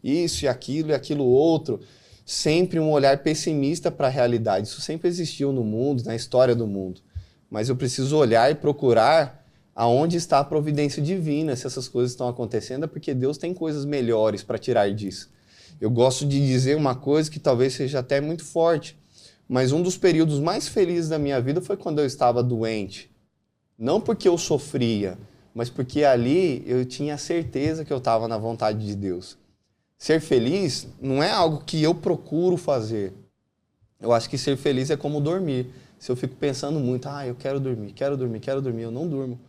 isso e aquilo outro. Sempre um olhar pessimista para a realidade. Isso sempre existiu no mundo, na história do mundo. Mas eu preciso olhar e procurar aonde está a providência divina, se essas coisas estão acontecendo, é porque Deus tem coisas melhores para tirar disso. Eu gosto de dizer uma coisa que talvez seja até muito forte, mas um dos períodos mais felizes da minha vida foi quando eu estava doente. Não porque eu sofria, mas porque ali eu tinha certeza que eu estava na vontade de Deus. Ser feliz não é algo que eu procuro fazer. Eu acho que ser feliz é como dormir. Se eu fico pensando muito, eu quero dormir, eu não durmo.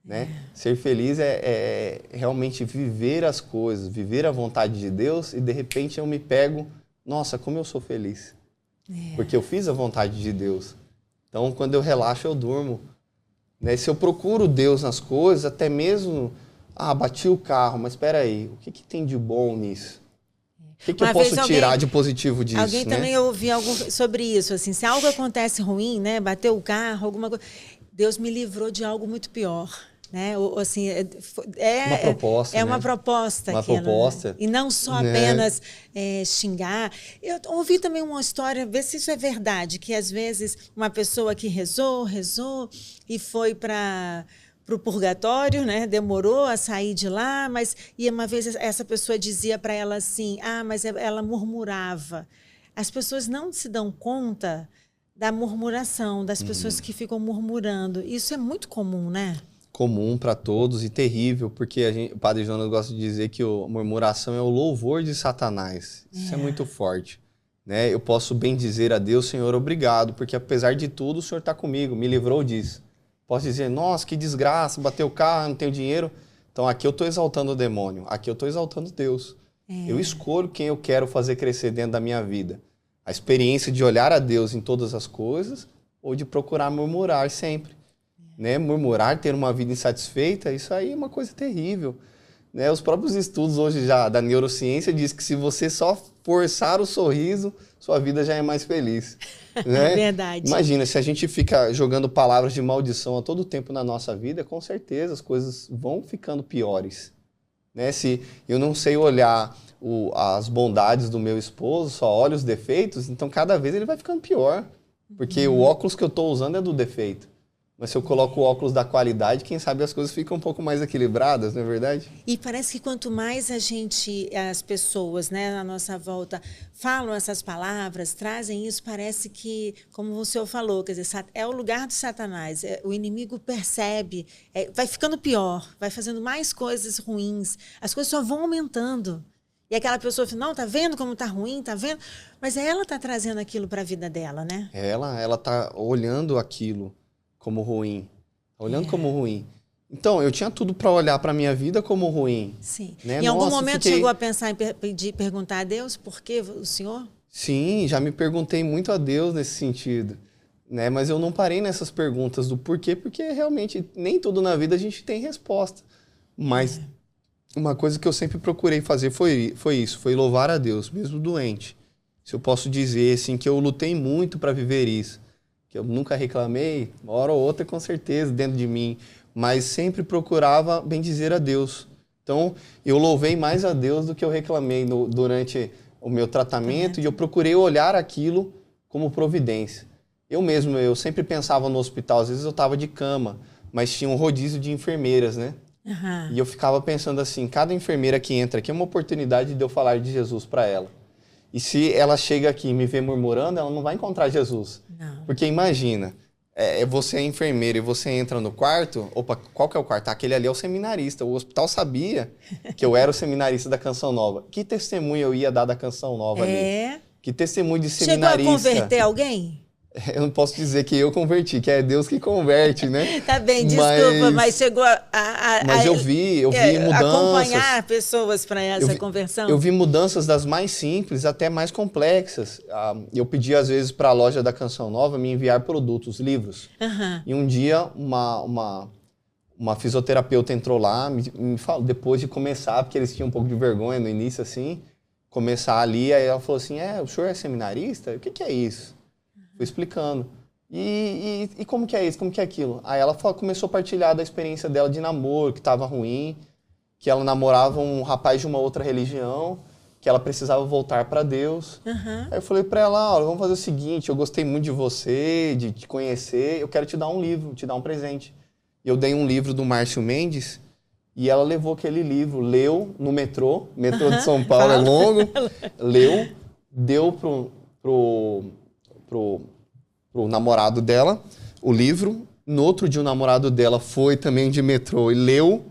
Né? Ser feliz é realmente viver as coisas, viver a vontade de Deus e de repente eu me pego, nossa, como eu sou feliz. Porque eu fiz a vontade de Deus. Então, quando eu relaxo, eu durmo. Né? Se eu procuro Deus nas coisas, até mesmo, bati o carro, mas espera aí, o que tem de bom nisso? O que eu posso tirar de positivo disso? Alguém também ouviu algo sobre isso, assim, se algo acontece ruim, né, bateu o carro, alguma coisa, Deus me livrou de algo muito pior. Né? Ou, assim, uma proposta. Uma proposta. Uma proposta. E não só apenas xingar. Eu ouvi também uma história, ver se isso é verdade, que às vezes uma pessoa que rezou e foi para o purgatório, né? Demorou a sair de lá, e uma vez essa pessoa dizia para ela assim, mas ela murmurava. As pessoas não se dão conta da murmuração, das pessoas que ficam murmurando. Isso é muito comum, né? Comum para todos e terrível, porque o Padre Jonas gosta de dizer que a murmuração é o louvor de Satanás. Isso é muito forte. Né? Eu posso bem dizer a Deus, Senhor, obrigado, porque apesar de tudo, o Senhor está comigo, me livrou disso. Posso dizer, nossa, que desgraça, bateu o carro, não tenho dinheiro. Então aqui eu estou exaltando o demônio, aqui eu estou exaltando Deus. Eu escolho quem eu quero fazer crescer dentro da minha vida. A experiência de olhar a Deus em todas as coisas ou de procurar murmurar sempre. Né? Murmurar, ter uma vida insatisfeita, isso aí é uma coisa terrível. Né? Os próprios estudos hoje já da neurociência dizem que se você só forçar o sorriso, sua vida já é mais feliz. Né? Verdade. Imagina, se a gente fica jogando palavras de maldição a todo tempo na nossa vida, com certeza as coisas vão ficando piores. Né? Se eu não sei olhar as bondades do meu esposo, só olho os defeitos, então cada vez ele vai ficando pior. Porque o óculos que eu estou usando é do defeito. Mas se eu coloco o óculos da qualidade, quem sabe as coisas ficam um pouco mais equilibradas, não é verdade? E parece que quanto mais as pessoas, né, na nossa volta, falam essas palavras, trazem isso, parece que, como o senhor falou, quer dizer, é o lugar do Satanás, o inimigo percebe, vai ficando pior, vai fazendo mais coisas ruins, as coisas só vão aumentando. E aquela pessoa fala, não, tá vendo como tá ruim, tá vendo? Mas ela tá trazendo aquilo para a vida dela, né? Ela tá olhando aquilo como ruim, olhando como ruim. Então, eu tinha tudo para olhar para minha vida como ruim. Sim. Né? Em algum momento chegou a pensar em perguntar a Deus, por que o senhor? Sim, já me perguntei muito a Deus nesse sentido. Né? Mas eu não parei nessas perguntas do porquê, porque realmente nem tudo na vida a gente tem resposta. Mas uma coisa que eu sempre procurei fazer foi isso, foi louvar a Deus, mesmo doente. Se eu posso dizer assim, que eu lutei muito para viver isso. Que eu nunca reclamei, uma hora ou outra com certeza dentro de mim, mas sempre procurava bendizer a Deus. Então, eu louvei mais a Deus do que eu reclamei durante o meu tratamento e eu procurei olhar aquilo como providência. Eu sempre pensava no hospital, às vezes eu estava de cama, mas tinha um rodízio de enfermeiras, né? E eu ficava pensando assim, cada enfermeira que entra aqui é uma oportunidade de eu falar de Jesus para ela. E se ela chega aqui e me vê murmurando, ela não vai encontrar Jesus. Não. Porque imagina, você é enfermeiro e você entra no quarto, opa, qual que é o quarto? Aquele ali é o seminarista. O hospital sabia que eu era o seminarista da Canção Nova. Que testemunho eu ia dar da Canção Nova ali? Que testemunho de seminarista. Chegou a converter alguém? Eu não posso dizer que eu converti, que é Deus que converte, né? Tá bem, desculpa, mas chegou Mas eu vi mudanças. Acompanhar pessoas para essa conversão? Eu vi mudanças das mais simples até mais complexas. Eu pedi, às vezes, para a loja da Canção Nova me enviar produtos, livros. E um dia, uma fisioterapeuta entrou lá, me falou, depois de começar, porque eles tinham um pouco de vergonha no início, assim, começar ali, aí ela falou assim, o senhor é seminarista? O que é isso? Fui explicando. E como que é isso? Como que é aquilo? Aí ela começou a partilhar da experiência dela de namoro, que estava ruim, que ela namorava um rapaz de uma outra religião, que ela precisava voltar para Deus. Aí eu falei para ela, olha, vamos fazer o seguinte, eu gostei muito de você, de te conhecer, eu quero te dar um livro, te dar um presente. E eu dei um livro do Márcio Mendes, e ela levou aquele livro, leu no metrô de São Paulo, é longo, leu, deu pro namorado dela o livro. No outro dia o namorado dela foi também de metrô e leu.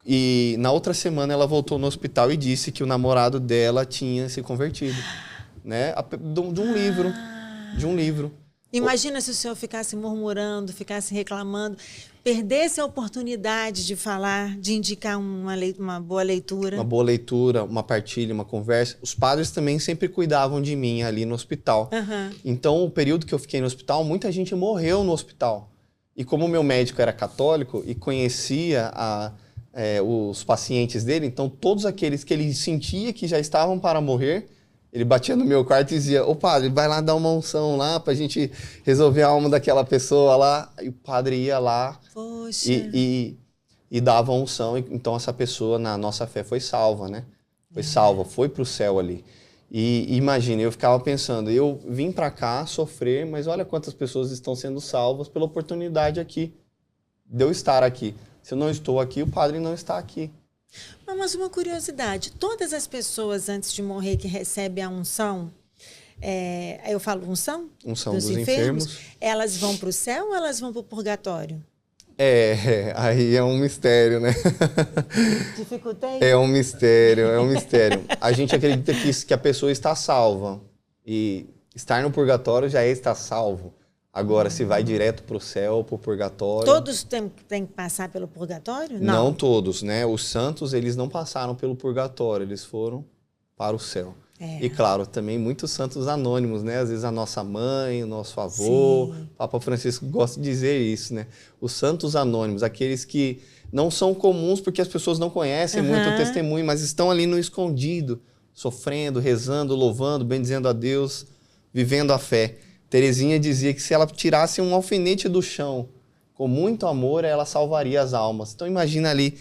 E na outra semana ela voltou no hospital e disse que o namorado dela tinha se convertido, né? De um livro. Imagina se o senhor ficasse murmurando, ficasse reclamando, perdesse a oportunidade de falar, de indicar uma boa leitura. Uma boa leitura, uma partilha, uma conversa. Os padres também sempre cuidavam de mim ali no hospital. Então, o período que eu fiquei no hospital, muita gente morreu no hospital. E como o meu médico era católico e conhecia os pacientes dele, então todos aqueles que ele sentia que já estavam para morrer, ele batia no meu quarto e dizia, ô padre, vai lá dar uma unção lá pra gente resolver a alma daquela pessoa lá. E o padre ia lá e dava a unção. Então essa pessoa, na nossa fé, foi salva, né? Foi salva, foi pro céu ali. E imagina, eu ficava pensando, eu vim pra cá sofrer, mas olha quantas pessoas estão sendo salvas pela oportunidade aqui, de eu estar aqui. Se eu não estou aqui, o padre não está aqui. Mas uma curiosidade, todas as pessoas antes de morrer que recebem a unção, eu falo unção? Unção dos enfermos. Elas vão para o céu ou elas vão para o purgatório? Aí é um mistério, né? Dificultei? É um mistério. A gente acredita que a pessoa está salva. E estar no purgatório já é estar salvo. Agora, se vai direto para o céu, para o purgatório... Todos têm que passar pelo purgatório? Não todos, né? Os santos, eles não passaram pelo purgatório, eles foram para o céu. E, claro, também muitos santos anônimos, né? Às vezes a nossa mãe, o nosso avô, Papa Francisco gosta de dizer isso, né? Os santos anônimos, aqueles que não são comuns porque as pessoas não conhecem muito o testemunho, mas estão ali no escondido, sofrendo, rezando, louvando, bendizendo a Deus, vivendo a fé. Terezinha dizia que se ela tirasse um alfinete do chão com muito amor, ela salvaria as almas. Então imagina ali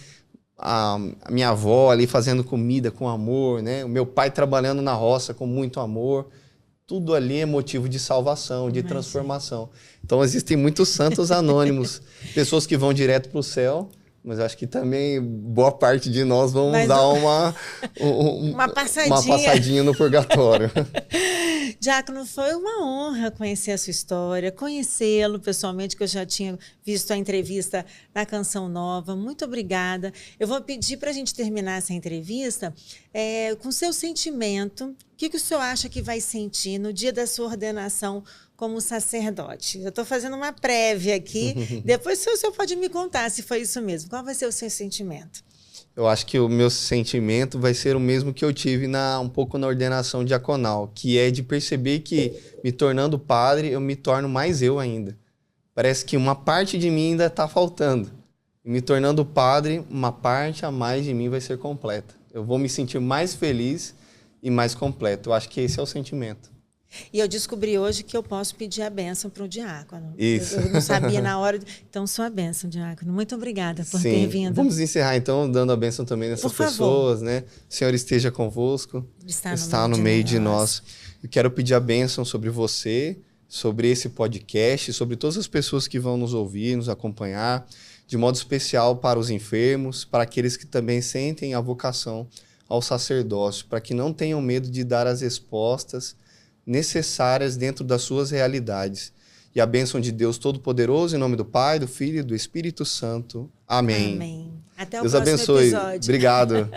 a minha avó ali fazendo comida com amor, né? O meu pai trabalhando na roça com muito amor. tudo ali é motivo de salvação, de transformação. Então, existem muitos santos anônimos, pessoas que vão direto para o céu, mas acho que também boa parte de nós vamos dar uma passadinha no purgatório. Diácono, foi uma honra conhecer a sua história, conhecê-lo pessoalmente, que eu já tinha visto a entrevista na Canção Nova. Muito obrigada. Eu vou pedir para a gente terminar essa entrevista com seu sentimento. O que o senhor acha que vai sentir no dia da sua ordenação como sacerdote? Eu estou fazendo uma prévia aqui. Depois o senhor pode me contar se foi isso mesmo. Qual vai ser o seu sentimento? Eu acho que o meu sentimento vai ser o mesmo que eu tive um pouco na ordenação diaconal, que é de perceber que, me tornando padre, eu me torno mais eu ainda. Parece que uma parte de mim ainda está faltando. E me tornando padre, uma parte a mais de mim vai ser completa. Eu vou me sentir mais feliz e mais completo. Eu acho que esse é o sentimento. E eu descobri hoje que eu posso pedir a bênção para o diácono. Isso. Eu não sabia na hora. Então, sua bênção, diácono. Muito obrigada por ter vindo. Vamos encerrar, então, dando a bênção também nessas pessoas, né? O Senhor esteja convosco. Está no meio de nós. Eu quero pedir a bênção sobre você, sobre esse podcast, sobre todas as pessoas que vão nos ouvir, nos acompanhar, de modo especial para os enfermos, para aqueles que também sentem a vocação ao sacerdócio, para que não tenham medo de dar as respostas necessárias dentro das suas realidades. E a bênção de Deus Todo-Poderoso, em nome do Pai, do Filho e do Espírito Santo. Amém. Amém. Até o Deus próximo abençoe. episódio. Obrigado.